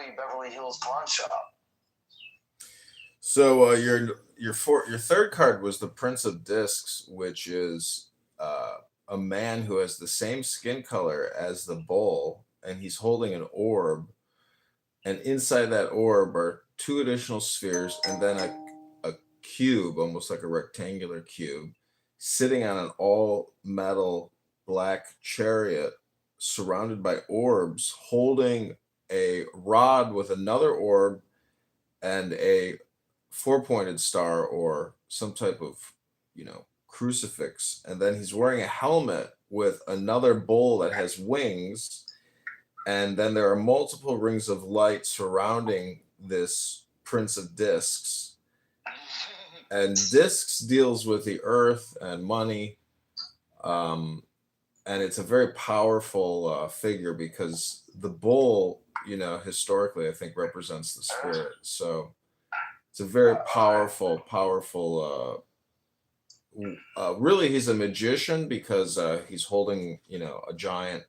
Valley Beverly Hills pawn shop. So your third card was the Prince of Discs, which is a man who has the same skin color as the bull, and he's holding an orb, and inside that orb are two additional spheres, and then a cube, almost like a rectangular cube, sitting on an all metal black chariot, surrounded by orbs, holding a rod with another orb and a four-pointed star or some type of, crucifix. And then he's wearing a helmet with another bull that has wings. And then there are multiple rings of light surrounding this Prince of Discs. And Discs deals with the earth and money. And it's a very powerful figure because the bull, historically, I think represents the spirit. So it's a very powerful. Really, he's a magician because he's holding, a giant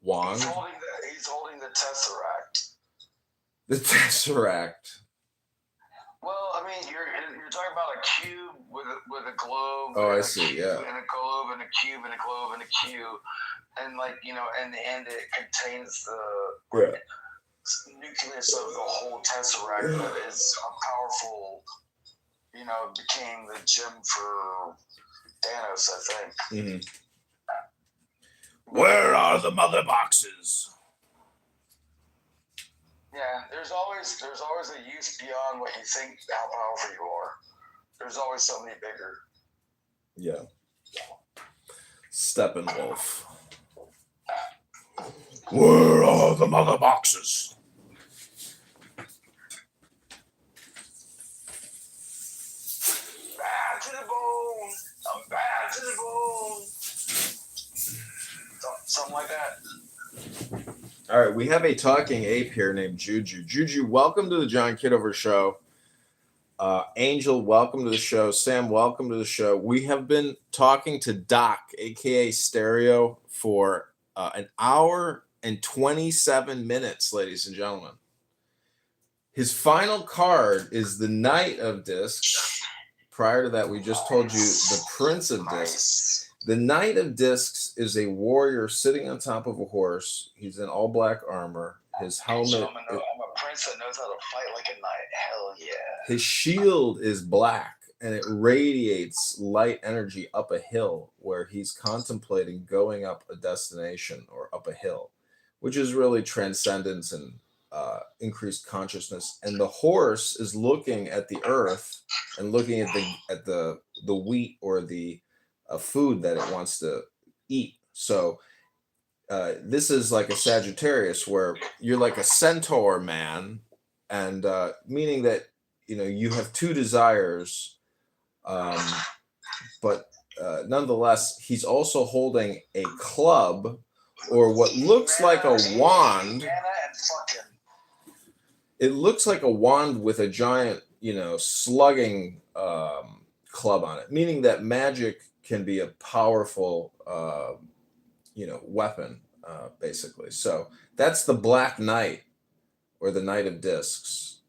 wand. He's holding the Tesseract. The Tesseract. Well, I mean, you're talking about a cube with a globe. Oh, I see. Yeah. And a globe and a cube and a globe and a cube, and and it contains the nucleus of the whole Tesseract that is a powerful, became the gem for Thanos, I think. Mm-hmm. Where are the mother boxes? Yeah, there's always a use beyond what you think how powerful you are. There's always somebody bigger. Yeah. Steppenwolf. Where are the mother boxes? Bad to the bone. I'm bad to the bone. Something like that. All right, we have a talking ape here named Juju. Juju, welcome to the John Kitover Show. Angel, welcome to the show. Sam, welcome to the show. We have been talking to Doc, a.k.a. Stereo, for an hour and 27 minutes, ladies and gentlemen. His final card is the Knight of Discs. Prior to that, we just told you the Prince of Discs. The Knight of Discs is a warrior sitting on top of a horse. He's in all black armor. His helmet. I'm a prince that knows how to fight like a knight. Hell yeah. His shield is black, and it radiates light energy up a hill where he's contemplating going up a destination or up a hill, which is really transcendence and increased consciousness. And the horse is looking at the earth and looking at the wheat or the food that it wants to eat. So this is like a Sagittarius where you're like a centaur man, and meaning that you have two desires, but nonetheless he's also holding a club or what looks like a wand. It looks like a wand with a giant slugging club on it, meaning that magic can be a powerful weapon, basically. So that's the Black Knight or the Knight of Discs.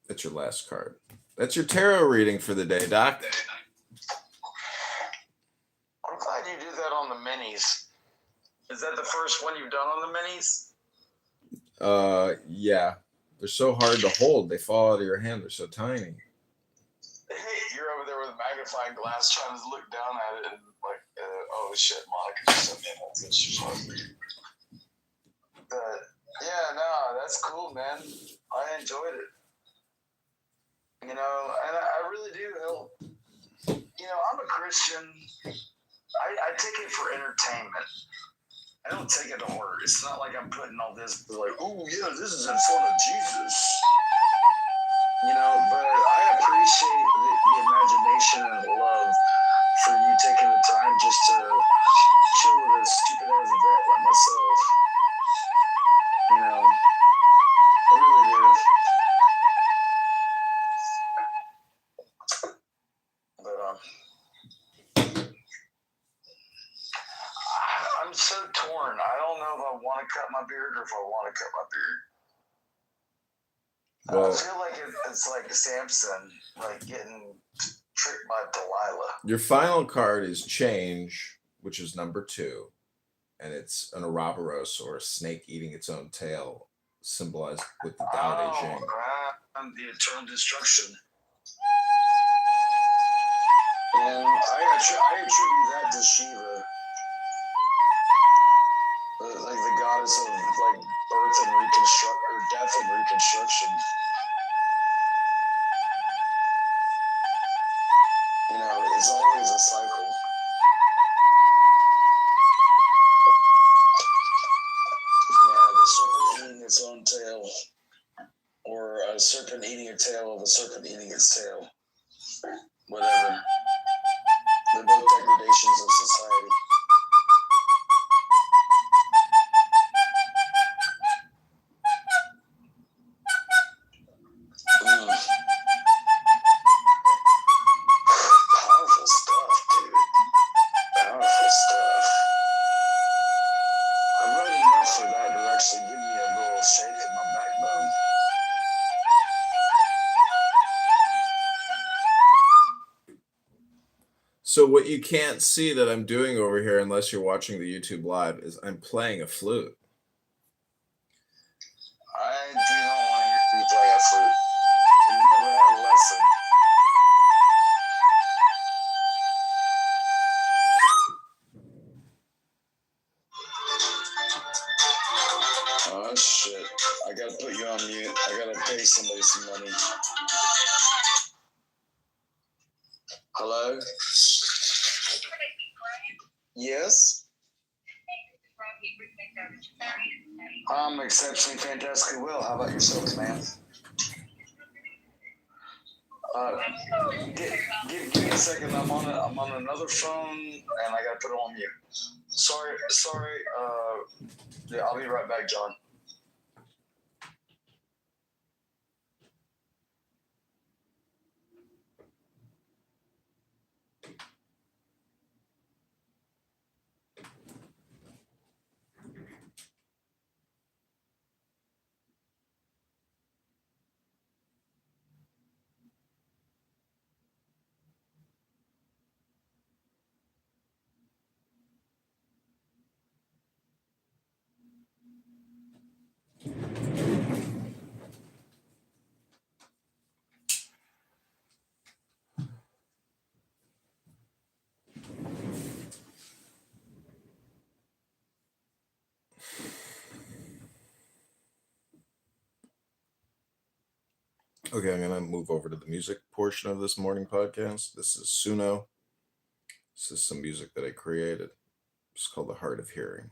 That's your last card. That's your tarot reading for the day, Doc. I'm glad you did that on the minis. Is that the first one you've done on the minis? Yeah. They're so hard to hold. They fall out of your hand. They're so tiny. Hey, you're over there with a magnifying glass trying to look down at it and like, oh shit, Monica just sent me a message. But yeah, no, that's cool, man. I enjoyed it. And I really do help. I'm a Christian. I take it for entertainment. I don't take it to heart. It's not like I'm putting all this like, oh yeah, this is in front of Jesus. But I appreciate the imagination and the love for you taking the time just to chill with a stupid ass vet like myself. I really do. But I'm so torn. I don't know if I want to cut cut my beard or if I want to cut my beard. Well, I feel like it's like Samson, like getting tricked by Delilah. Your final card is change, which is number 2, and it's an Ouroboros, or a snake eating its own tail, symbolized with the Tao Te Ching. And the eternal destruction. And I attribute that to Shiva, like the goddess of like birth and death and reconstruction. You know, it's always a cycle. Yeah, the serpent eating its own tail, or a serpent eating a tail of a serpent eating its tail. Whatever. They're both degradations of society. Powerful stuff, dude. Powerful stuff. I read enough for that to actually give me a little shake in my backbone. So what you can't see that I'm doing over here, unless you're watching the YouTube live, is I'm playing a flute. I do not want to hear you play a flute. You never had a lesson. Oh shit. I gotta put you on mute. I gotta pay somebody some money. Hello? Yes? I'm exceptionally fantastically well. How about yourself, man? Give me a second. I'm on another phone and I gotta put it on mute. Sorry. Yeah, I'll be right back, John. Okay, I'm gonna move over to the music portion of this morning podcast. This is Suno. This is some music that I created. It's called The Heart of Hearing.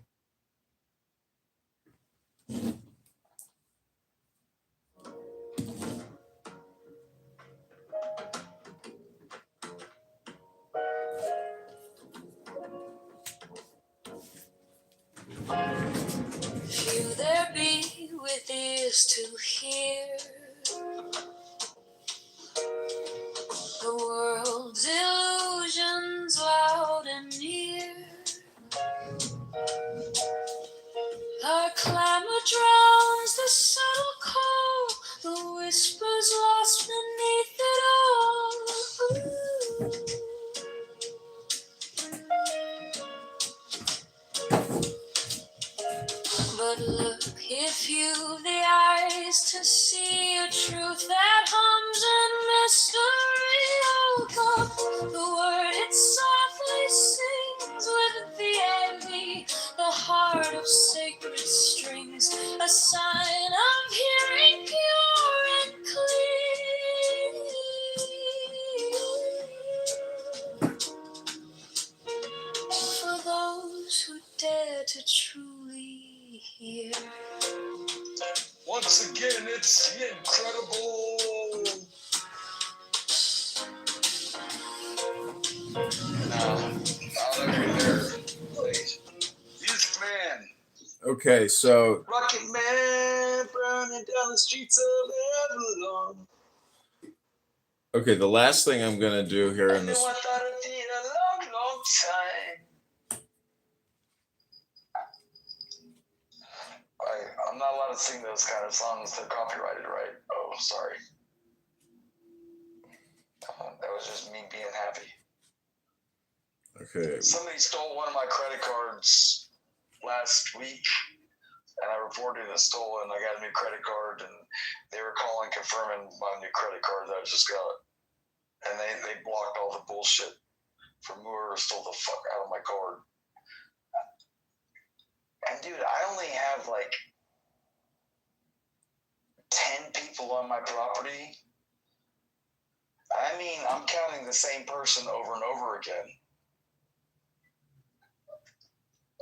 Few there be with ears to hear the world's illusions loud and near. Our clamor drowns the subtle call, the whispers lost beneath it all. But look, if you've the eyes to see a truth that hums in mystery, oh God, the word it softly sings with the envy, the heart of sacred strings, a sign of hearing pure and clear. For those who dare to truly hear. Once again, it's the incredible. No, I'll never get there. Please. Music Man. Okay, so Rocket Man burning down the streets of Avalon. okay, the last thing I'm gonna do here in this. I thought it'd be a long, long time. not sing those kind of songs. They're copyrighted, right? Oh, sorry. That was just me being happy. Okay. Somebody stole one of my credit cards last week, and I reported it stolen. I got a new credit card, and they were calling confirming my new credit card that I just got. And they blocked all the bullshit from whoever stole the fuck out of my card. And dude, I only have like 10 people on my property. I mean, I'm counting the same person over and over again.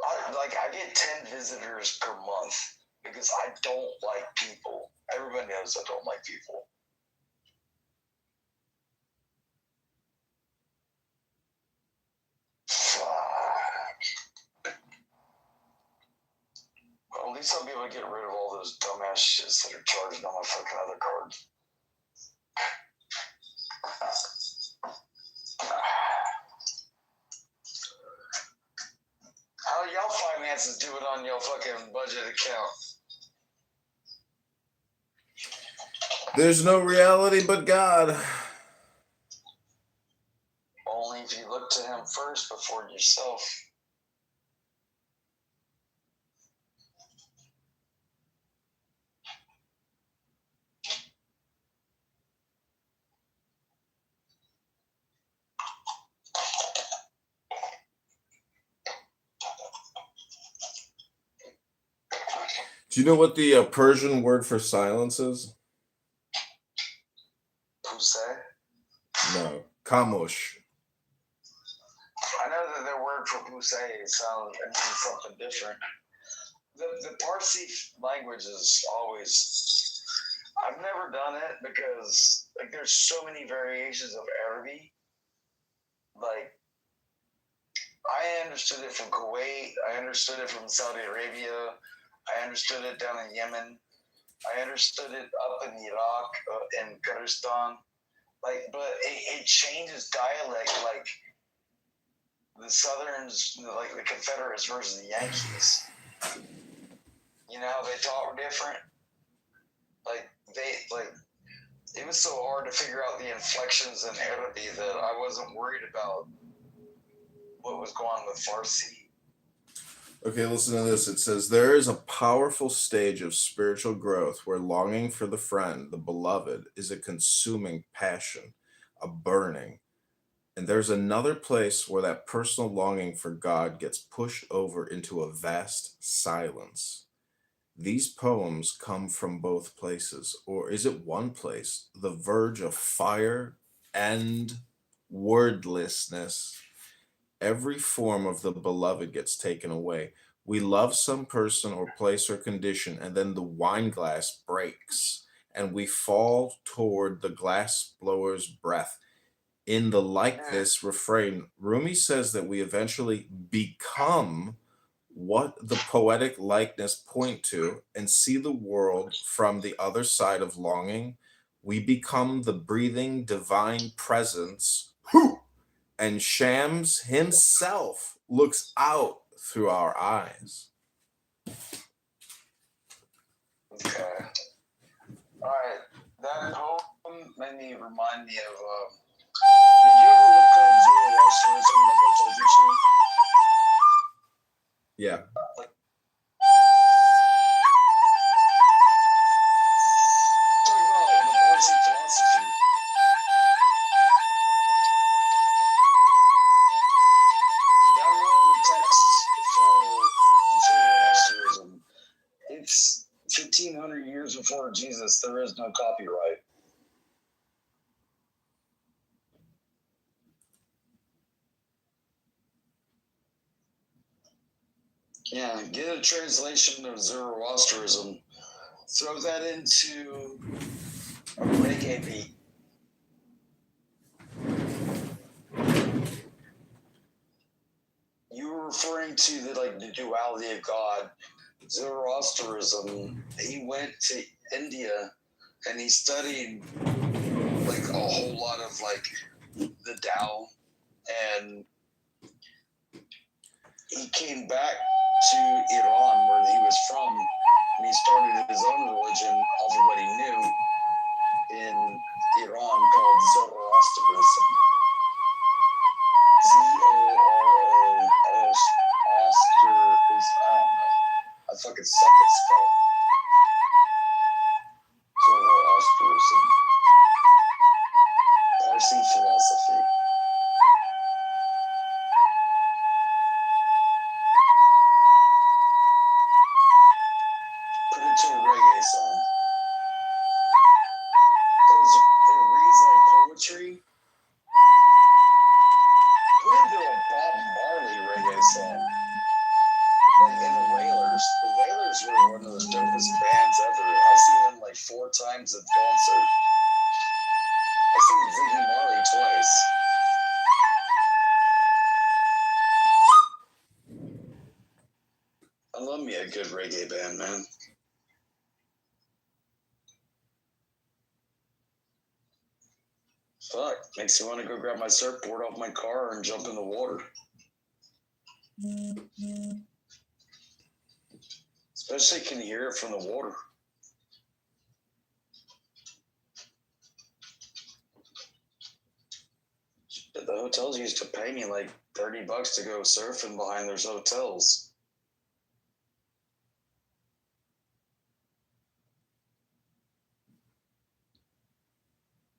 I get 10 visitors per month because I don't like people. Everybody knows I don't like people. Fuck. Well, at least I'll be able to get rid of all those dumbass shits that are charging on my fucking other cards. How y'all finances do it on your fucking budget account? There's no reality but God. Only if you look to him first before yourself. Do you know what the Persian word for silence is? Pusay? No. Kamosh. I know that their word for pusay means something different. The Parsi language is always... I've never done it because like there's so many variations of Arabic. Like, I understood it from Kuwait. I understood it from Saudi Arabia. I understood it down in Yemen. I understood it up in Iraq, in Kurdistan. Like, but it changes dialect, like the Southerns, like the Confederates versus the Yankees. You know how they talk different? It was so hard to figure out the inflections in Arabic that I wasn't worried about what was going on with Farsi. Okay, listen to this. It says, there is a powerful stage of spiritual growth where longing for the friend, the beloved, is a consuming passion, a burning. And there's another place where that personal longing for God gets pushed over into a vast silence. These poems come from both places, or is it one place, the verge of fire and wordlessness. Every form of the beloved gets taken away. We love some person or place or condition, and then the wine glass breaks, and we fall toward the glass blower's breath. In the like this refrain, Rumi says that we eventually become what the poetic likeness point to and see the world from the other side of longing. We become the breathing divine presence. And Shams himself looks out through our eyes. Okay. All right. That poem made me remind me of. Did you ever look up Zoroastrianism like I told you to? Yeah. Talk about the Parsi philosophy. Download the text for Zoroastrianism. It's 1,500 years before Jesus. There is no copyright. Yeah, get a translation of Zoroastrianism. Throw that into a reggae beat. You were referring to the duality of God. Zoroastrianism, he went to India and he studied like a whole lot of like the Tao, and he came back to Iran where he was from and he started his own religion off of what he knew in Iran called Zoroastrianism. Zoroastrianism. I don't know. I fucking suck at spelling. Zoroastrianism. Parsi philosophy. Put it to a reggae song. It reads like poetry. Put it into a Bob Marley reggae song. Like in the Wailers. The Wailers were one of the dopest bands ever. I've seen them like 4 times at concert. I've seen Ziggy Marley twice. I love me a good reggae band, man. Fuck, makes me want to go grab my surfboard off my car and jump in the water. Especially can you hear it from the water. The hotels used to pay me like $30 to go surfing behind their hotels.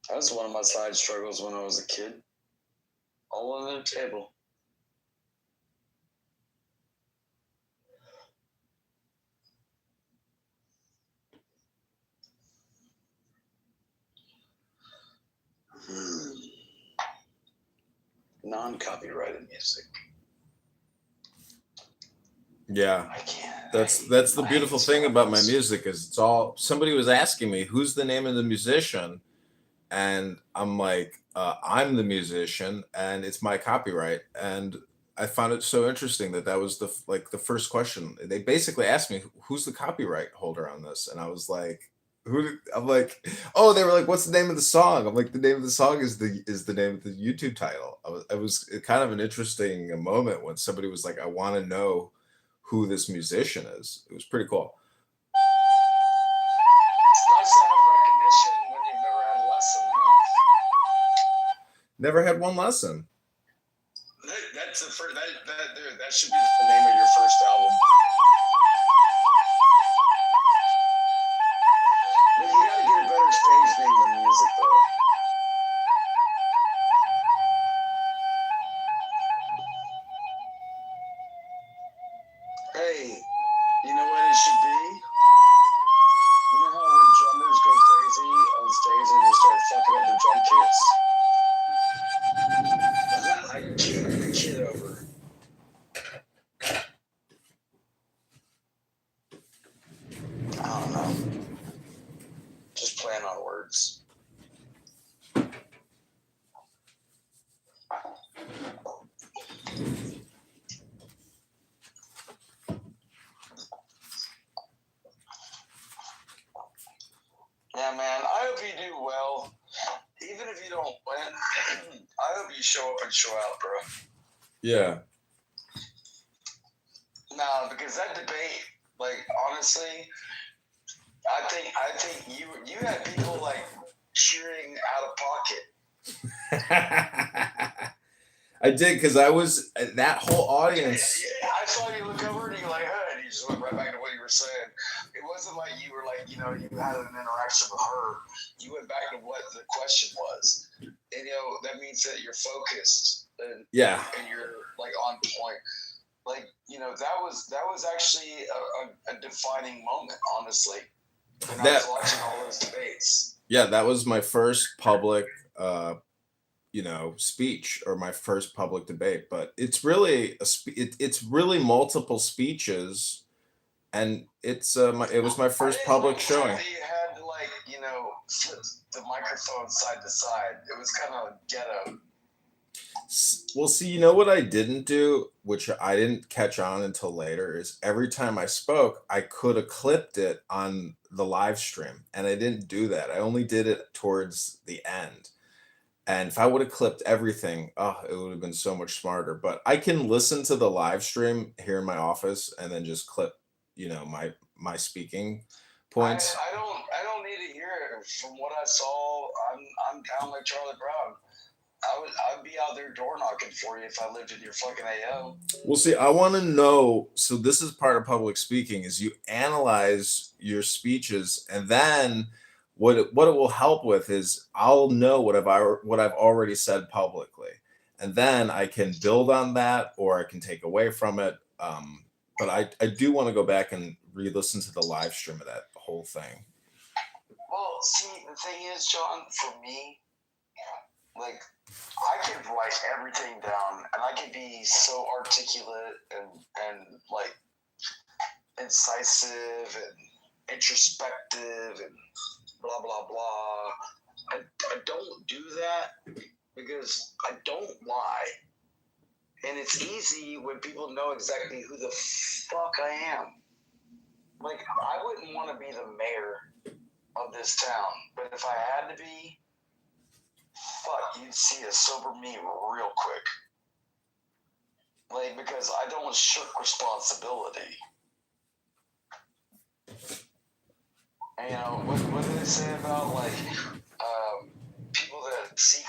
That was one of my side struggles when I was a kid. All on the table. Non-copyrighted music. Yeah. I can't. That's the beautiful thing about my music is it's all somebody was asking me who's the name of the musician, and I'm like, I'm the musician and it's my copyright. And I found it so interesting that that was the first question. They basically asked me who's the copyright holder on this, and I was like, I'm like, oh, they were like, what's the name of the song? I'm like, the name of the song is the name of the YouTube title. It was kind of an interesting moment when somebody was like, I want to know who this musician is. It was pretty cool. It's nice to have recognition when you've never had a lesson. Never had one lesson. That's the first. That should be the name of your first album. But you gotta get a better stage name than music, though. Hey, you know what it should be? You know how when drummers go crazy on stage and they start fucking up their drum kits? Like Kitover. I don't know. Just playing on words. Yeah, man. I hope you do well. Even if you don't win, I hope you show up and show out, bro. Yeah. No, because that debate, like, honestly, I think you had people like cheering out of pocket. I did because I was that whole audience. Yeah, I saw you look over and you like, hey, and you just went right back to what you were saying. It wasn't like you were like, you know, you had an interaction with her. You went back to what the question was, and you know that means that you're focused and Yeah. and you're like on point. Like, you know, that was actually a defining moment, honestly. When I was watching all those debates. Yeah, that was my first public speech or my first public debate, but it's really it's really multiple speeches, and it was my first public showing. You had to like, you know, flip the microphone side to side. It was kind of ghetto. Well, see, you know what I didn't do, which I didn't catch on until later, is every time I spoke, I could have clipped it on the live stream, and I didn't do that. I only did it towards the end. And if I would have clipped everything, it would have been so much smarter. But I can listen to the live stream here in my office and then just clip, my my speaking points. I don't need to hear it. From what I saw, I'm down like Charlie Brown. I'd be out there door knocking for you if I lived in your fucking AO. Well, see, I want to know. So this is part of public speaking: is you analyze your speeches, and then what it will help with is I'll know what I've already said publicly, and then I can build on that, or I can take away from it. But I do want to go back and re-listen to the live stream of that whole thing. Well, see, the thing is, John, for me, like, I could write everything down, and I could be so articulate and like incisive and introspective and blah blah blah. I don't do that because I don't lie, and it's easy when people know exactly who the fuck I am. Like, I wouldn't want to be the mayor of this town, but if I had to be, fuck, you'd see a sober me real quick. Like, because I don't shirk responsibility. And, you know, what do they say about, like, people that seek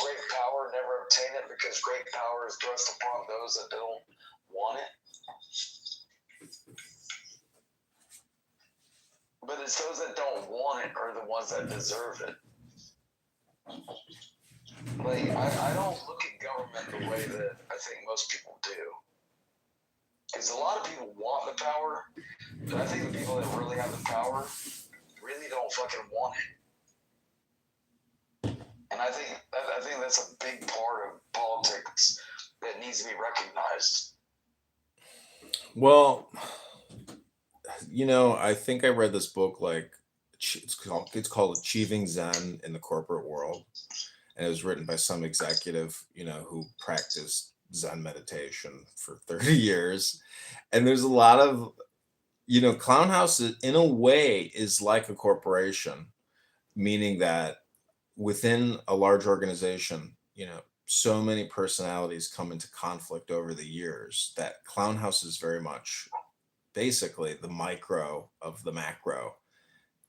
great power never obtain it because great power is thrust upon those that don't want it? But it's those that don't want it are the ones that deserve it. Like, I don't look at government the way that I think most people do. Because a lot of people want the power, but I think the people that really have the power really don't fucking want it. And I think that's a big part of politics that needs to be recognized. Well, you know, I think I read this book, like it's called Achieving Zen in the Corporate World, and it was written by some executive, you know, who practiced Zen meditation for 30 years. And there's a lot of, you know, Clown House in a way is like a corporation, meaning that within a large organization, you know, so many personalities come into conflict over the years that Clown House is very much basically the micro of the macro.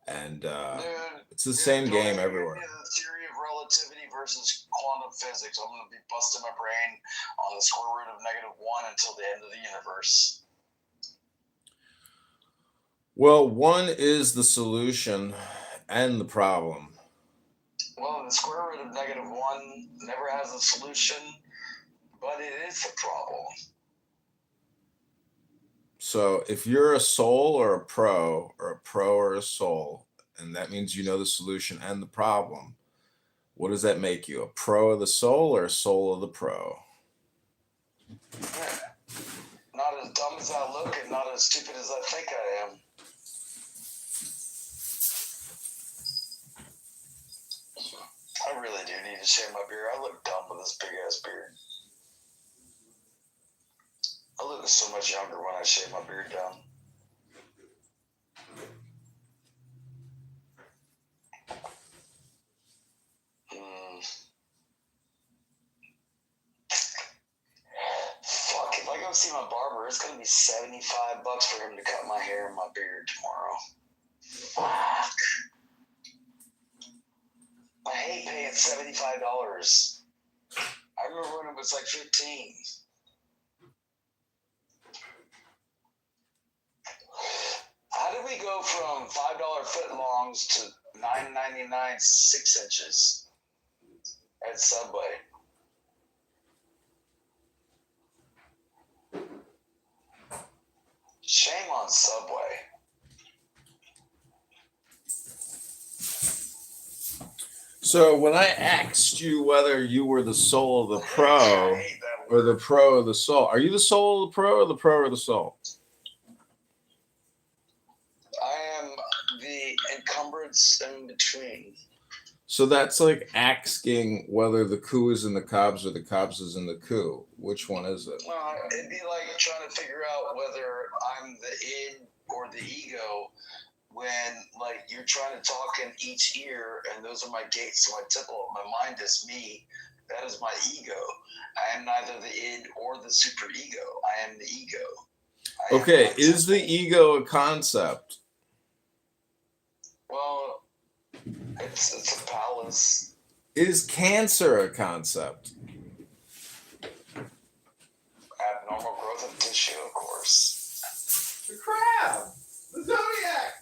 And Dude, it's the same game everywhere. The theory of relativity versus quantum physics. I'm going to be busting my brain on the square root of -1 until the end of the universe. Well, one is the solution and the problem. Well, the square root of -1 never has a solution, but it is the problem. So if you're a soul or a pro or a soul, and that means you know the solution and the problem, what does that make you? A pro of the soul or a soul of the pro? Yeah. Not as dumb as I look and not as stupid as I think I am. I really do need to shave my beard. I look dumb with this big ass beard. I look so much younger when I shave my beard down. Fuck, if I go see my barber, it's gonna be $75 for him to cut my hair and my beard tomorrow. Fuck. I hate paying $75. I remember when it was like $15. How did we go from $5 footlongs to $9.99 6 inches at Subway? Shame on Subway. So when I asked you whether you were the soul of the pro or the pro of the soul, are you the soul of the pro or the pro of the soul? I am the encumbrance in between. So that's like asking whether the coup is in the Cobs or the Cobs is in the coup. Which one is it? It'd be like trying to figure out whether I'm the id or the ego when, like, you're trying to talk in each ear and those are my gates to my temple. My mind is me. That is my ego. I am neither the id or the super ego. I am the ego. Okay, is the ego a concept? Well, it's a palace. Is cancer a concept? Abnormal growth of tissue, of course. The crab! The zodiac!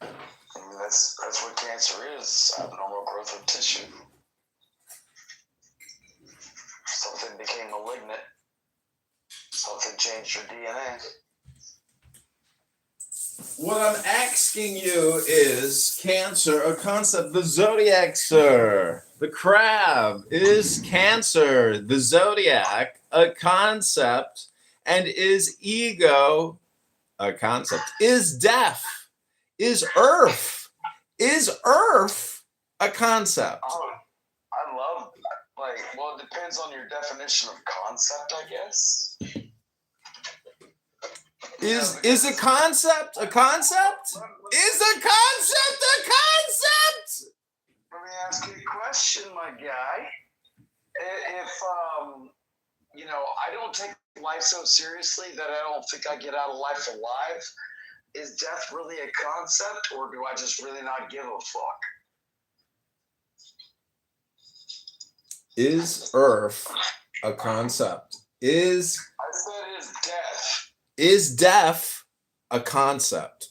I mean, that's what cancer is, abnormal growth of tissue. Something became malignant. Something changed your DNA. What I'm asking you is cancer a concept? The zodiac, sir. The crab. Is cancer, the zodiac, a concept? And is ego a concept? Is death? Is Earth a concept? Oh, I love that. Like, well, it depends on your definition of concept, I guess. Is a concept a concept? Is a concept a concept? Let me ask you a question, my guy. If I don't take life so seriously that I don't think I get out of life alive, is death really a concept, or do I just really not give a fuck? Is Earth a concept? I said is death. Is death a concept?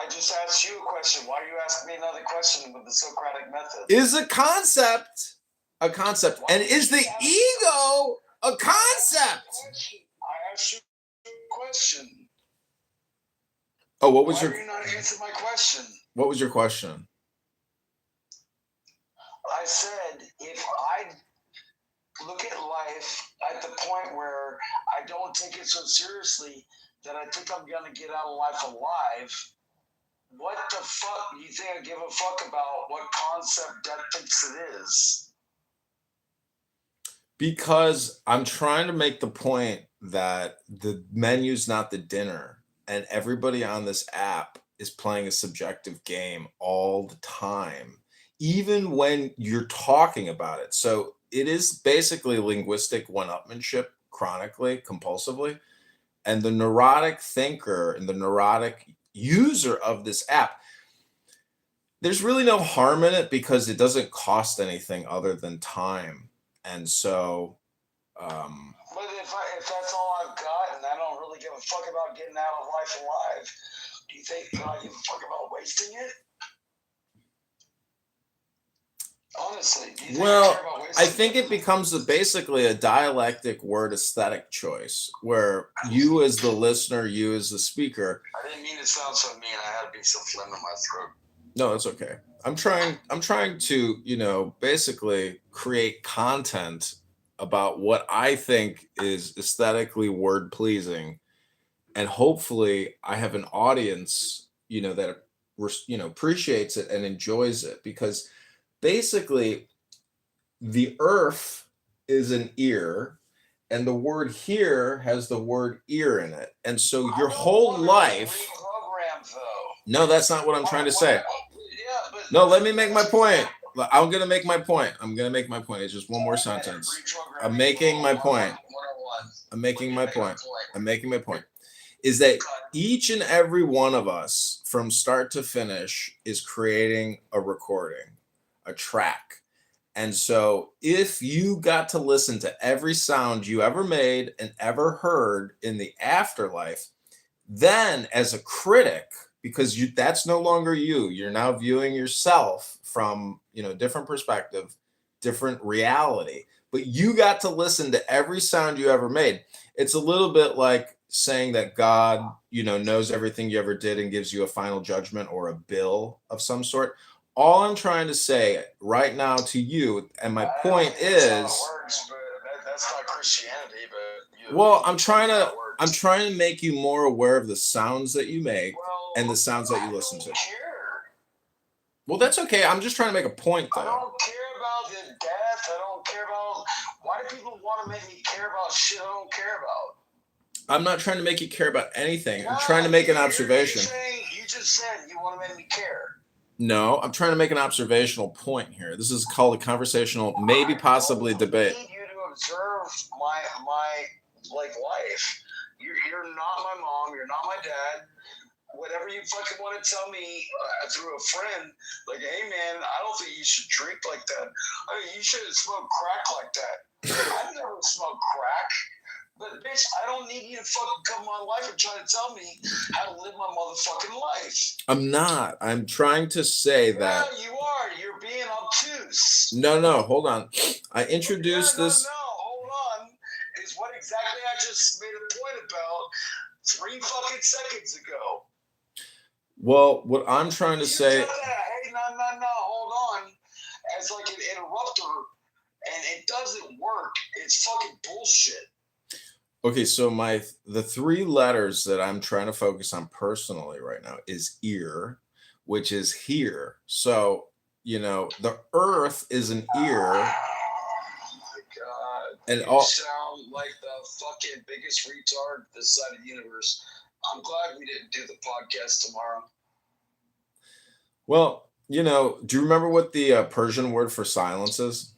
I just asked you a question. Why are you asking me another question with the Socratic method? Is a concept a concept? And is the ego a concept? I asked you a question. Oh, what was Why your are you not answering my question? what was your question? I said if I look at life at the point where I don't take it so seriously that I think I'm gonna get out of life alive, what the fuck do you think I give a fuck about what concept death thinks it is? Because I'm trying to make the point that the menu's not the dinner, and everybody on this app is playing a subjective game all the time, even when you're talking about it. So it is basically linguistic one-upmanship chronically, compulsively. And the neurotic thinker and the neurotic user of this app, there's really no harm in it because it doesn't cost anything other than time. And so But if that's all I've got and I don't really give a fuck about getting out of life alive, do you think that I give a fuck about wasting it? Honestly, do you think I care about wasting I think it becomes basically a dialectic word aesthetic choice where you as the listener, you as the speaker. I didn't mean to sound so mean. I had to be so phlegm in my throat. No, that's okay. I'm trying to, basically create content about what I think is aesthetically word pleasing. And hopefully I have an audience, that appreciates it and enjoys it, because basically the earth is an ear and the word here has the word ear in it. And so your whole life. No, that's not what I'm trying to say. No, let me make my point. I'm going to make my point. It's just one more sentence. I'm making my point. Is that each and every one of us from start to finish is creating a recording, a track. And so if you got to listen to every sound you ever made and ever heard in the afterlife, then as a critic, because that's no longer you're now viewing yourself from different perspective, different reality, but you got to listen to every sound you ever made. It's a little bit like saying that God knows everything you ever did and gives you a final judgment or a bill of some sort. All I'm trying to say right now to you, and my point is, that's not Christianity, but well, I'm trying to make you more aware of the sounds that you make and the sounds that you listen to. Well, that's okay. I'm just trying to make a point, though. I don't care about the death. I don't care about. Why do people want to make me care about shit I don't care about? I'm not trying to make you care about anything. I'm trying to make an observation. You just said you want to make me care. No, I'm trying to make an observational point here. This is called a conversational, maybe possibly debate. I need you to observe my like life. You're not my mom. You're not my dad. Whatever you fucking want to tell me through a friend, like, hey man, I don't think you should drink like that. I mean, you shouldn't smoke crack like that. I've never smoked crack. But bitch, I don't need you to fucking come my life and try to tell me how to live my motherfucking life. I'm not. I'm trying to say that. Yeah, you are. You're being obtuse. No, hold on. I introduced this. No, hold on. Is what exactly I just made a point about 3 fucking seconds ago. Well, what I'm trying to say. Hey, no, hold on. As like an interrupter, and it doesn't work. It's fucking bullshit. Okay, so the 3 letters that I'm trying to focus on personally right now is ear, which is here. So, the earth is an ear. Oh my god. And you sound like the fucking biggest retard this side of the universe. I'm glad we didn't do the podcast tomorrow. Well, do you remember what the Persian word for silence is?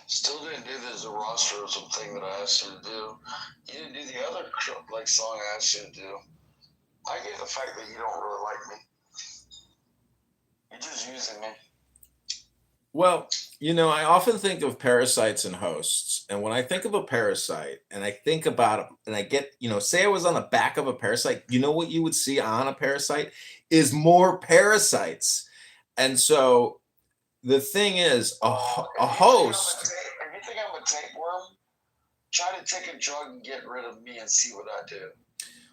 Still didn't do the Zoroastrianism thing that I asked you to do. You didn't do the other song I asked you to do. I get the fact that you don't really like me. You're just using me. Well, I often think of parasites and hosts. And when I think of a parasite and I think about it and I get, say I was on the back of a parasite, you know what you would see on a parasite is more parasites. And so the thing is, a host. If you think I'm a tapeworm, try to take a drug and get rid of me and see what I do.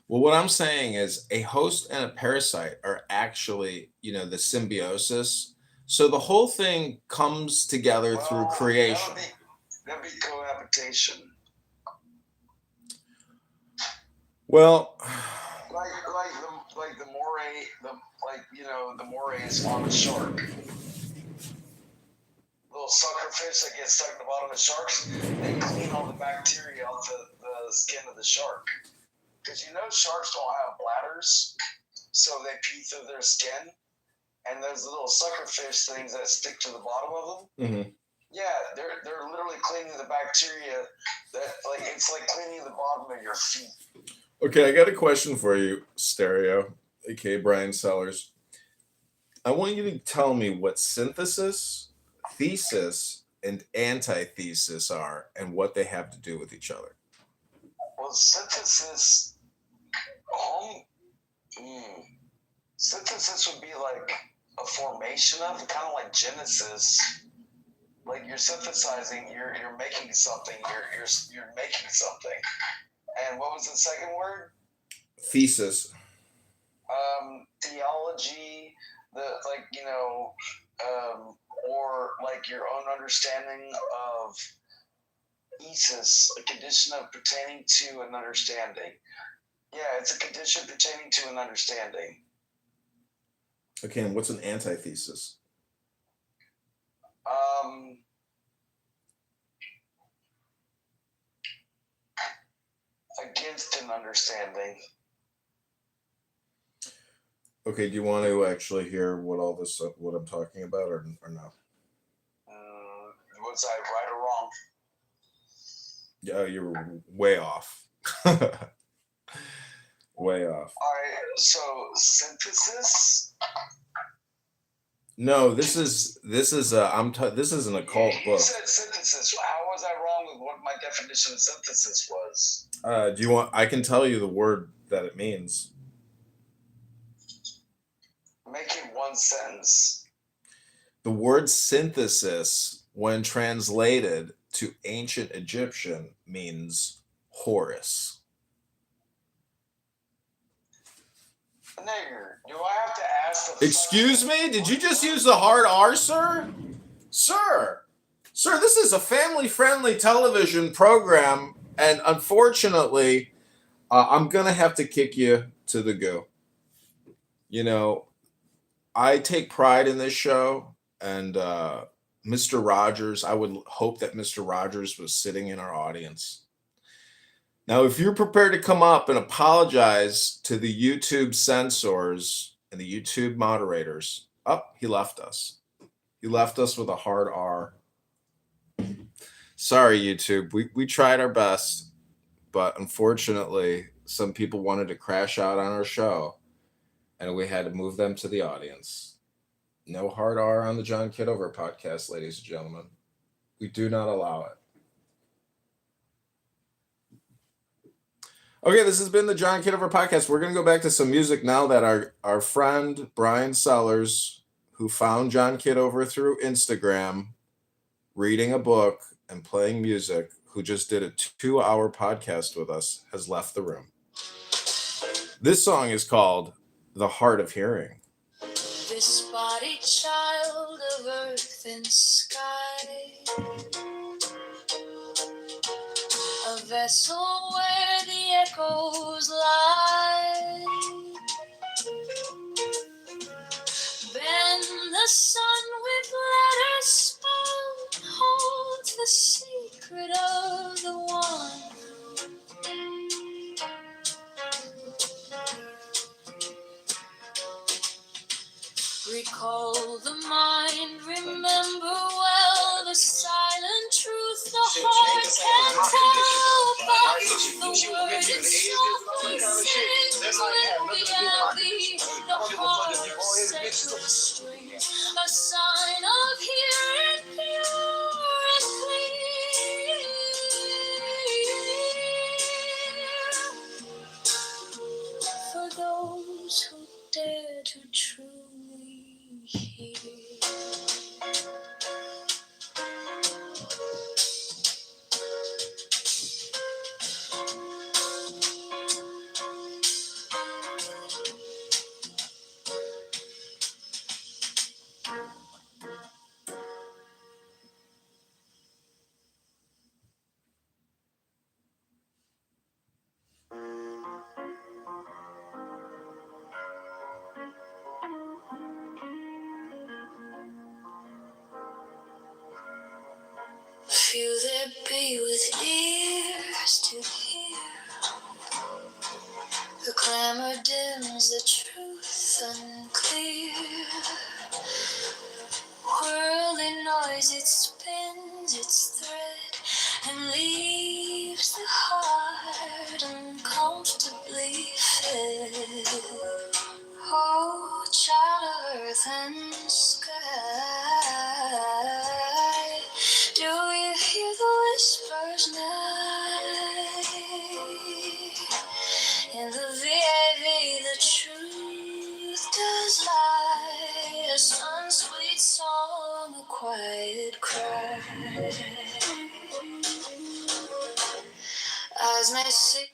Well, what I'm saying is a host and a parasite are actually, the symbiosis. So the whole thing comes together through creation. That'd be cohabitation. Well, the morays on a shark. Little sucker fish that get stuck at the bottom of sharks, they clean all the bacteria off the skin of the shark. Because sharks don't have bladders, so they pee through their skin. And there's little sucker fish things that stick to the bottom of them. Mm-hmm. Yeah, they're literally cleaning the bacteria. It's like cleaning the bottom of your feet. Okay, I got a question for you, Stereo, aka Brian Sellers. I want you to tell me what synthesis, thesis, and antithesis are, and what they have to do with each other. Well, synthesis. Synthesis would be like a formation of, kind of like Genesis. Like you're synthesizing, you're making something, you're making something. And what was the second word? Thesis. Theology, or like your own understanding of thesis, a condition of pertaining to an understanding. Yeah, it's a condition pertaining to an understanding. Okay, and what's an antithesis? Against an understanding. Okay, do you want to actually hear what I'm talking about, or no? Was I right or wrong? Yeah, you're way off. Way off. All right, so synthesis. No, this is this is an occult book. You said synthesis. How was I wrong with what my definition of synthesis was? Do you want? I can tell you the word that it means. Make it one sentence. The word synthesis, when translated to ancient Egyptian, means Horus. Nigger, do I have to ask the... Excuse me? Did you just use the hard R, sir? Sir, this is a family-friendly television program, and unfortunately, I'm going to have to kick you to the goo. I take pride in this show, and Mr. Rogers, I would hope that Mr. Rogers was sitting in our audience. Now, if you're prepared to come up and apologize to the YouTube censors and the YouTube moderators, he left us. He left us with a hard R. Sorry, YouTube. We tried our best, but unfortunately, some people wanted to crash out on our show, and we had to move them to the audience. No hard R on the John Kitover podcast, ladies and gentlemen. We do not allow it. Okay, this has been the John Kitover podcast. We're going to go back to some music now that our friend Brian Sellers, who found John Kitover through Instagram, reading a book and playing music, who just did a 2-hour podcast with us, has left the room. This song is called The Heart of Hearing. This body, child of earth and sky, a vessel where the echoes lie. Bend the sun with letters spun, holds the secret of the one. Recall the mind, remember well the silent truth the heart can tell. But the word itself sings when we have the heart of sacred strings, a sign of hearing pure and clear. For those who dare to truly hear. Few there be with ears to hear. The clamor dims, the truth unclear. Whirling noise, it spins its thread and leaves the heart uncomfortably fed. Oh, child of earth and sky, do you hear the whispers night? In the VAV, the truth does lie. A sun's sweet song, a quiet cry. Eyes may see.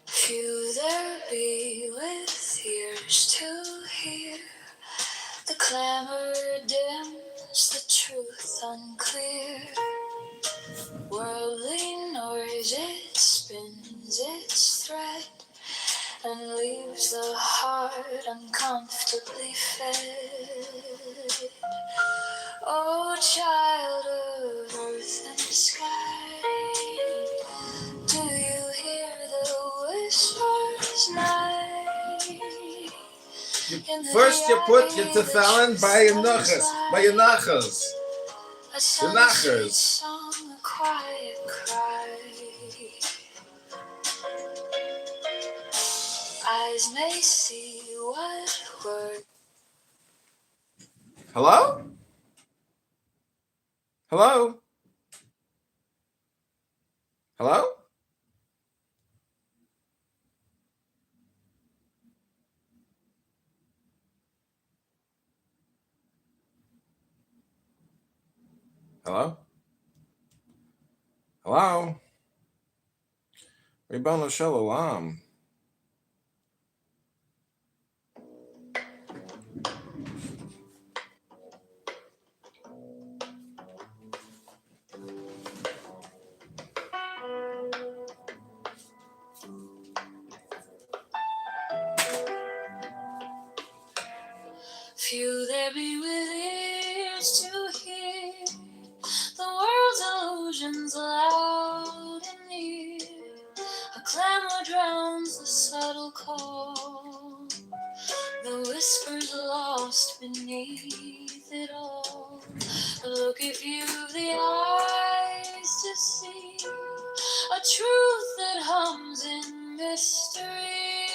Few there be with ears to hear. The clamor dims, the truth unclear. Worldly noise, it spins its thread and leaves the heart uncomfortably fed. Oh, child of earth and sky, do you hear the whispers night? First you put your tefillin by your knuckles, your knuckles. Song, a quiet cry. Eyes may see what word. Hello? Hello? Hello? Hello? Hello? Ribono Shel Olam. Few there be with ears to hear the world's illusions loud and near. A clamor drowns the subtle call, the whispers lost beneath it all. Look if you've the eyes to see a truth that hums in mystery.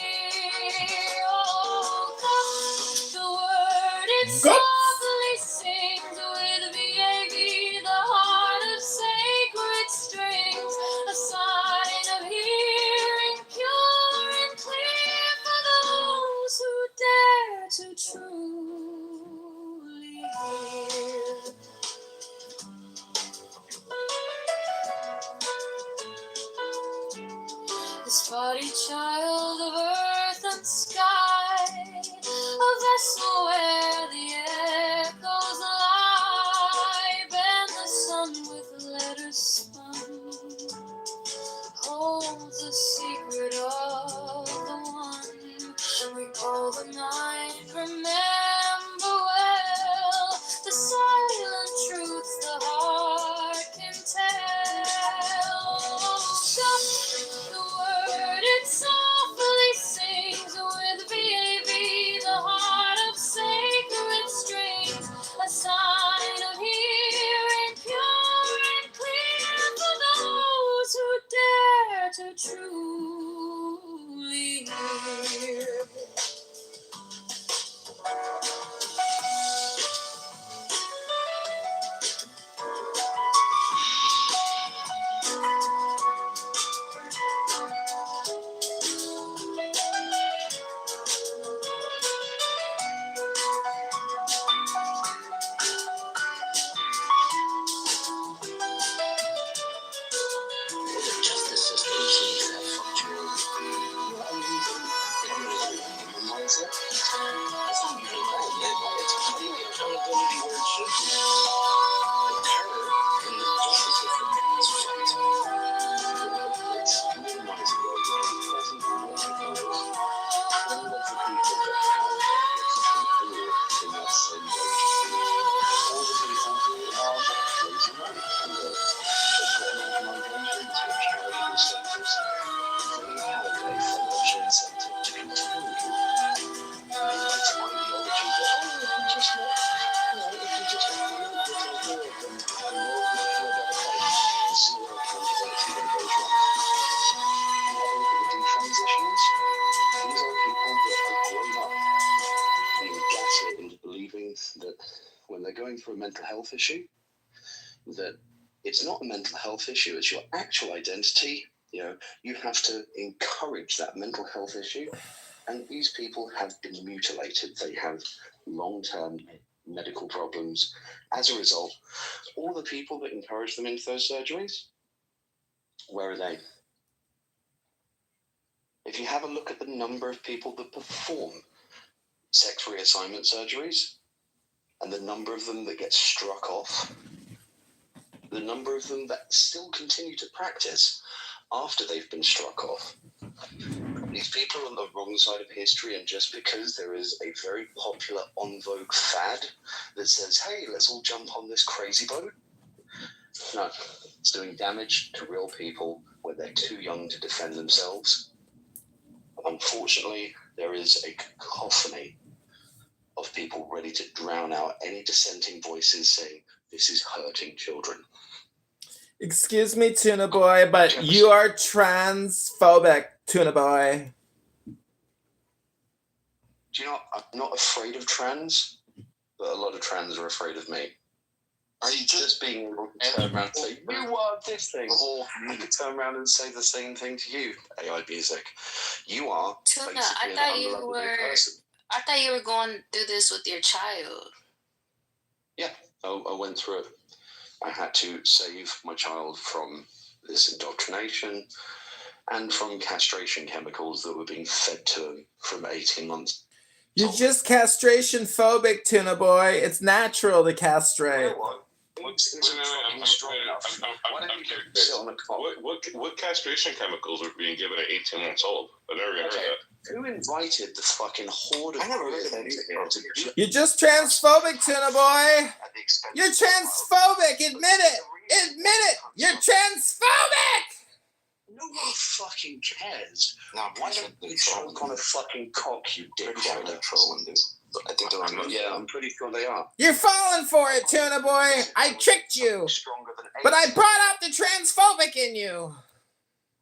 Oh, God, the word it softly sings with VAV, the heart of sacred strings, a sign of hearing pure and clear for those who dare to truly hear. The spotty child of earth and sky, a vessel where the echoes lie, bend the sun with letters spun, holds the secret of the one. Recall the night, remember well the silent truths the heart can tell. The word it softly sings with VAV, the heart of sacred strings, a sign of hearing pure and clear for those who dare to truly hear. That when they're going through a mental health issue, that it's not a mental health issue, it's your actual identity. You know, you have to encourage that mental health issue. And these people have been mutilated. They have long-term medical problems. As a result, all the people that encourage them into those surgeries, where are they? If you have a look at the number of people that perform sex reassignment surgeries, and the number of them that get struck off, the number of them that still continue to practice after they've been struck off. These people are on the wrong side of history, and just because there is a very popular en vogue fad that says, hey, let's all jump on this crazy boat. No, it's doing damage to real people when they're too young to defend themselves. Unfortunately, there is a cacophony of people ready to drown out any dissenting voices saying this is hurting children. Excuse me, Tuna Boy, but you are transphobic, Tuna Boy. Do you know, I'm not afraid of trans, but a lot of trans are afraid of me. Are you just being able to turn around and say, you are this thing? Or I could turn around and say the same thing to you, AI Music. You are Tuna, basically an unlovable person. I thought you were going through this with your child. Yeah, I went through it. I had to save my child from this indoctrination and from castration chemicals that were being fed to him from 18 months. You're just castration phobic, Tuna Boy. It's natural to castrate. What castration chemicals are being given at 18 months old? I've never heard of that. Who invited the fucking horde of I never heard of that queers either. into here? You're just transphobic, Tuna Boy. At the expense You're of the child? transphobic. Admit it. Admit it. You're transphobic. No one fucking cares. No, I'm Why pretty sure don't they're you trolling. choke on a fucking cock, you Pretty sure they're dickhead? trolling, dude. I think they're on your Yeah, I'm pretty sure they are. You're falling for it, Tuna Boy. I tricked you. Stronger than But I AIDS. brought out the transphobic in you.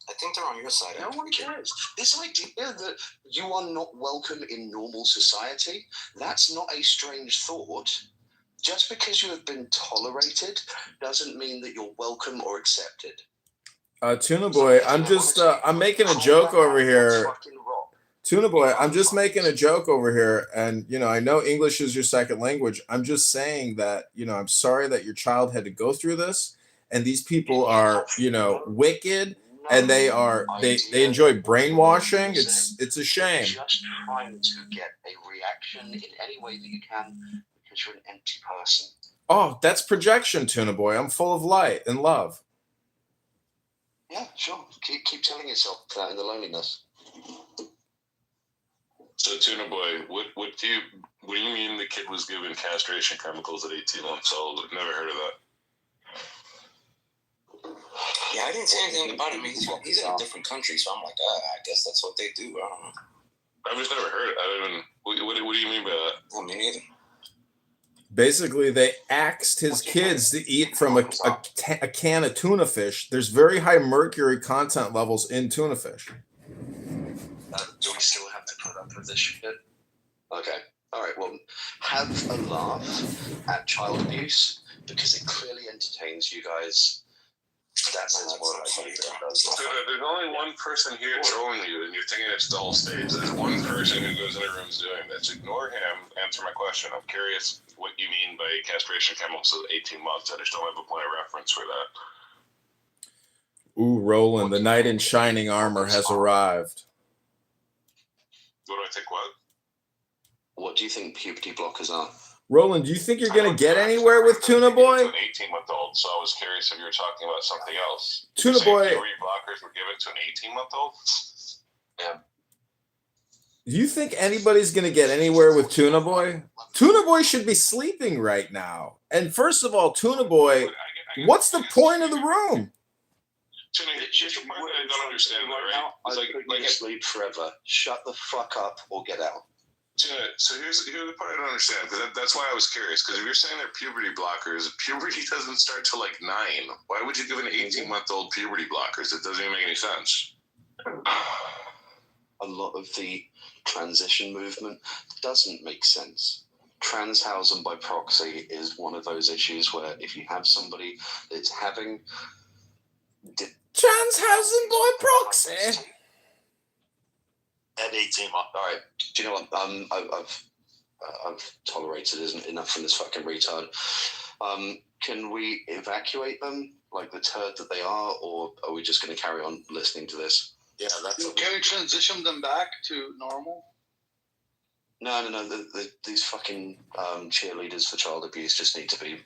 I think they're on your side. No one cares. This idea that you are not welcome in normal society, that's not a strange thought. Just because you have been tolerated doesn't mean that you're welcome or accepted. Tuna Boy, I'm making a joke over here. Tuna Boy, I'm just making a joke over here. And, I know English is your second language. I'm just saying that, I'm sorry that your child had to go through this. And these people are, wicked. And they enjoy brainwashing. It's a shame. Just trying to get a reaction in any way that you can because you're an empty person. Oh, that's projection, Tuna Boy. I'm full of light and love. Yeah, sure. Keep telling yourself that in the loneliness. So, Tuna Boy, what do you mean the kid was given castration chemicals at 18 months old? I've never heard of that. Yeah, I didn't say anything about him. He's in a different country, so I'm like, I guess that's what they do. I don't know. I've just never heard it. I don't even. What do you mean by that? Well, me neither. Basically, they axed his kids to eat from a can of tuna fish. There's very high mercury content levels in tuna fish. Do we still have to put up with this shit? Okay. All right. Well, have a laugh at child abuse because it clearly entertains you guys. That's what I think. There's only one person here trolling you, and you're thinking it's the whole stage. There's one person who goes in the rooms doing this. Ignore him. Answer my question. I'm curious what you mean by castration chemicals at 18 months. I just don't have a point of reference for that. Ooh, Roland, the knight in shining armor has arrived. What do I think? What? What do you think puberty blockers are? Roland, do you think you're going to get anywhere with Tuna Boy? An 18-month-old, so I was curious if you were talking about something else. Tuna Boy. Puberty blockers were given to an 18-month-old? Yeah. Do you think anybody's going to get anywhere with Tuna Boy? Tuna Boy should be sleeping right now. And first of all, Tuna Boy, what's the point of the room? Tuna, here's the part that I don't understand, right? I put you to sleep forever. Shut the fuck up or get out. So here's the part I don't understand, because that's why I was curious, because if you're saying they're puberty blockers, puberty doesn't start till like 9. Why would you give an 18-month-old puberty blockers? It doesn't even make any sense. A lot of the transition movement doesn't make sense. Transhausen by proxy is one of those issues where if you have somebody that's having... Transhausen by proxy? At 18 months. All right. Do you know what? I've tolerated enough from this fucking retard. Can we evacuate them like the turd that they are, or are we just going to carry on listening to this? Yeah, can we transition them back to normal? No. These fucking cheerleaders for child abuse just need to be.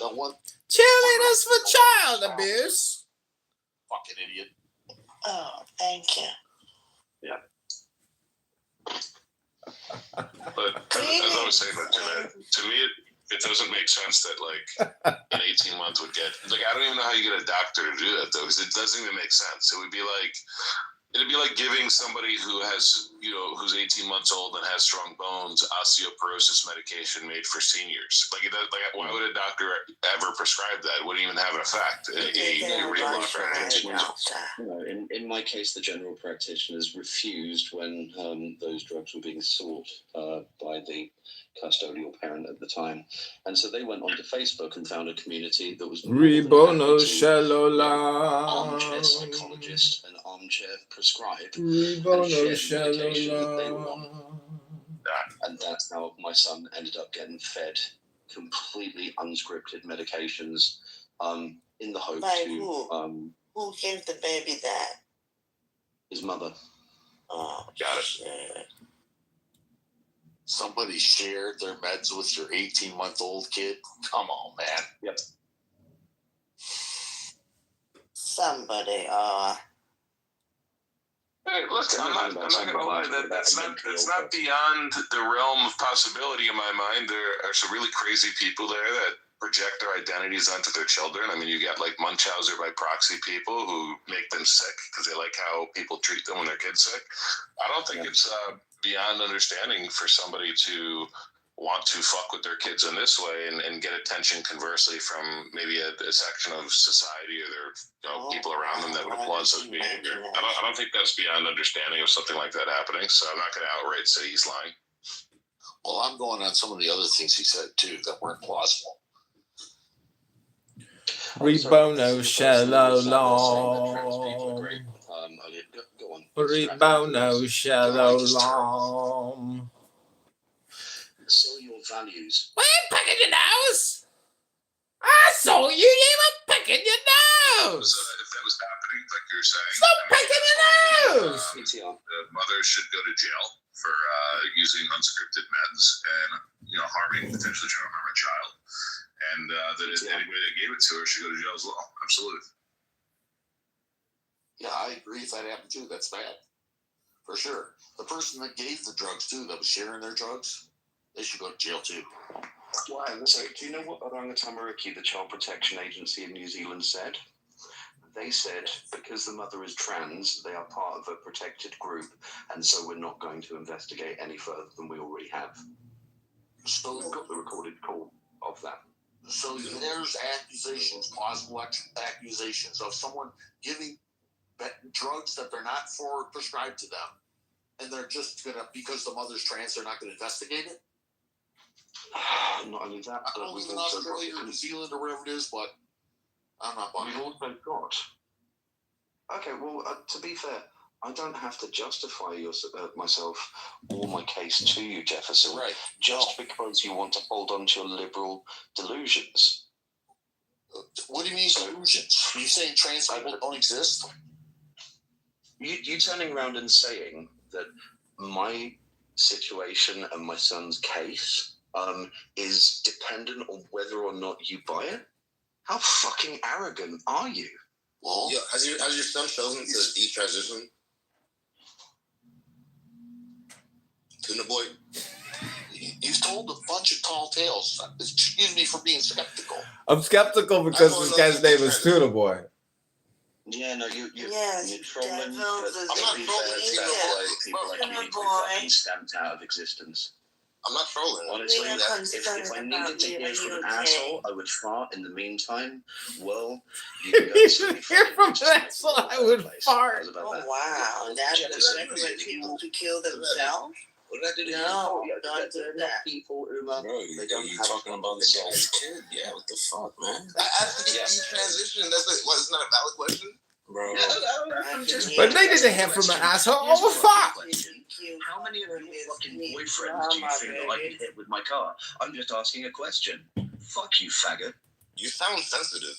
Cheerleaders for child abuse? Fucking idiot. Oh, thank you. Yeah. But as I was saying, to me, it doesn't make sense that like an 18-month would get like I don't even know how you get a doctor to do that though, because it doesn't even make sense. It'd be like giving somebody who has who's 18 months old and has strong bones osteoporosis medication made for seniors. Like why would a doctor ever prescribe that? It wouldn't even have an effect. In my case, the general practitioners refused when those drugs were being sought by the custodial parent at the time, and so they went onto Facebook and found a community that was Ribono Shalola, armchair psychologist and armchair prescribed Ribono and shared medication that they Shalola. want. And that's how my son ended up getting fed completely unscripted medications in the hope Like to who gave the baby that? his mother. Oh, Got it. shit. Somebody shared their meds with your 18-month-old kid? Come on, man. Yep. Somebody, Hey, look, I'm not gonna lie. That's not beyond the realm of possibility in my mind. There are some really crazy people there that project their identities onto their children. I mean, you got like Munchausen by proxy people who make them sick because they like how people treat them when their kids sick. I don't think it's beyond understanding for somebody to want to fuck with their kids in this way and get attention conversely from maybe a section of society or their people around them that would applaud such behavior. I don't think that's beyond understanding of something like that happening, so I'm not going to outright say he's lying. Well, I'm going on some of the other things he said too that weren't plausible. Rebono shallow Go on. Rebono shallow long. Sell your values. Why are you picking your nose? I saw you were picking your nose. So if that was happening, like you're saying, Stop picking your nose. The mother should go to jail for using unscripted meds and potentially trying to harm a child, and that anybody that gave it to her should go to jail as well. Absolutely. Yeah, I agree. If that happened too, that's bad. For sure. The person that gave the drugs too, that was sharing their drugs, they should go to jail too. Why? So, do you know what Orangatamuriki, the Child Protection Agency in New Zealand, said? They said because the mother is trans, they are part of a protected group, and so we're not going to investigate any further than we already have. So we've got the recorded call of that. So there's accusations, plausible accusations of someone giving drugs that they're not prescribed to them, and they're just gonna, because the mother's trans, they're not gonna investigate it. Not only that, I don't live in Australia or New Zealand or wherever it is, but I'm not buying we've it. also got. Okay, well, to be fair, I don't have to justify myself or my case to you, Jefferson, Right. just because you want to hold on to your liberal delusions. What do you mean delusions? Are you saying trans people don't exist? You turning around and saying that my situation and my son's case is dependent on whether or not you buy it? How fucking arrogant are you? Well, Yeah, has your son chosen to detransition? Tuna boy? you've told a bunch of tall tales. Excuse me for being skeptical. I'm skeptical because this guy's name is Tuna Boy. Yeah, no, you're Yes, trolling. devils But is to not be trolling, fair, Tuna people Boy. like Tuna you need to Boy. be fucking stamped out of existence. I'm not trolling. Honestly, We are if I concerned needed about to you. hear Are from you an okay? asshole, I would fart. In the meantime, well, you can go to see me Hear from an fucking asshole, I would fart. How's about Oh that? wow, that's Jefferson, recommend people to kill themselves? What did I do to you? No, Yeah, don't do they're not that. people who Bro, they don't you have talking about the guy's kid? Yeah, what the fuck, man? I asked to get detransition. It's not a valid question. Bro, I'm just. But they didn't hear from an asshole. Oh, fuck. How many of your fucking boyfriends do you think that I could hit with my car? I'm just asking a question. Fuck you, faggot. You sound sensitive.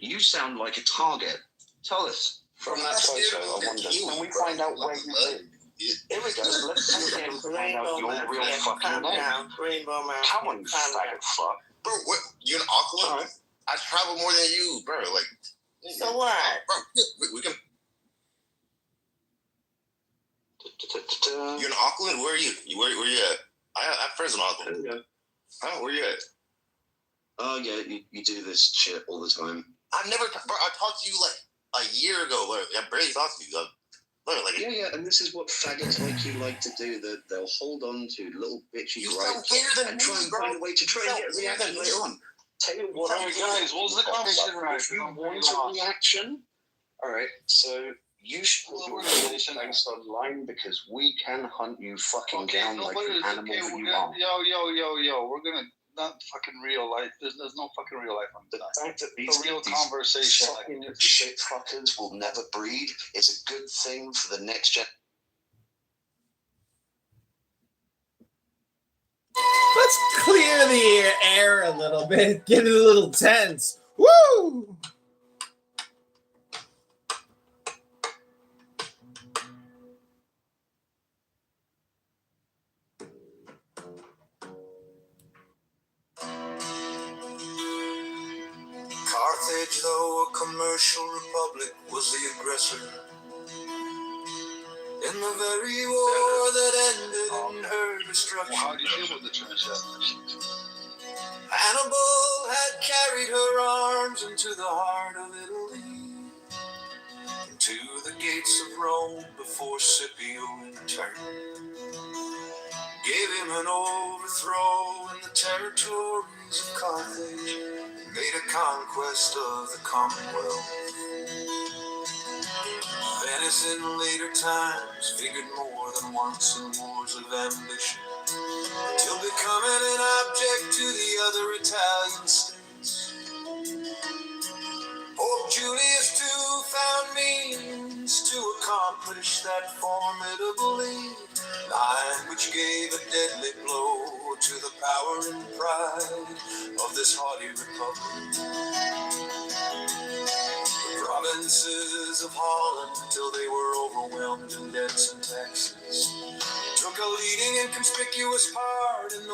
You sound like a target. Tell us. From that photo, I wonder, can we find out where you live? Here we go. Let's see if we can find out your real fucking name. Rainbow Man. Come on, you faggot fuck. Bro, what? You're in Auckland? Alright. I travel more than you, bro. Like, So what? bro, we can. You're in Auckland? Where are you? Where you at? I have friends in Auckland. Yeah. Oh, where you at? Oh, yeah, you do this shit all the time. I never, bro, I talked to you like a year ago. I barely talked to you. Yeah, and this is what faggots like you like to do. That they'll hold on to little bitchy You gripes sound better than and try me, and bro. find a way to try and get a reaction later on. Tell you what, Hey guys, what was the conversation right? if you want a reaction, all right, so you should put your reaction based online because we can hunt you fucking down like the animal that you are. Yo, we're gonna not fucking real life. There's no fucking real life on The this. fact that It's a real conversation. Like, fucking shit fuckers will never breed is a good thing for the next gen. Let's clear the air a little bit. Get it a little tense. Woo! Carthage, though a commercial republic, was the aggressor. the very war that ended in her destruction. How do you feel about the transgenders? Hannibal had carried her arms into the heart of Italy, into the gates of Rome before Scipio returned. Gave him an overthrow in the territories of Carthage, and made a conquest of the Commonwealth. Venice in later times figured more than once in wars of ambition, till becoming an object to the other Italian states. Pope Julius too found means to accomplish that formidable lead, line which gave a deadly blow to the power and pride of this haughty republic. The provinces of Holland, till they were overwhelmed in debts and taxes, took a leading and conspicuous part in the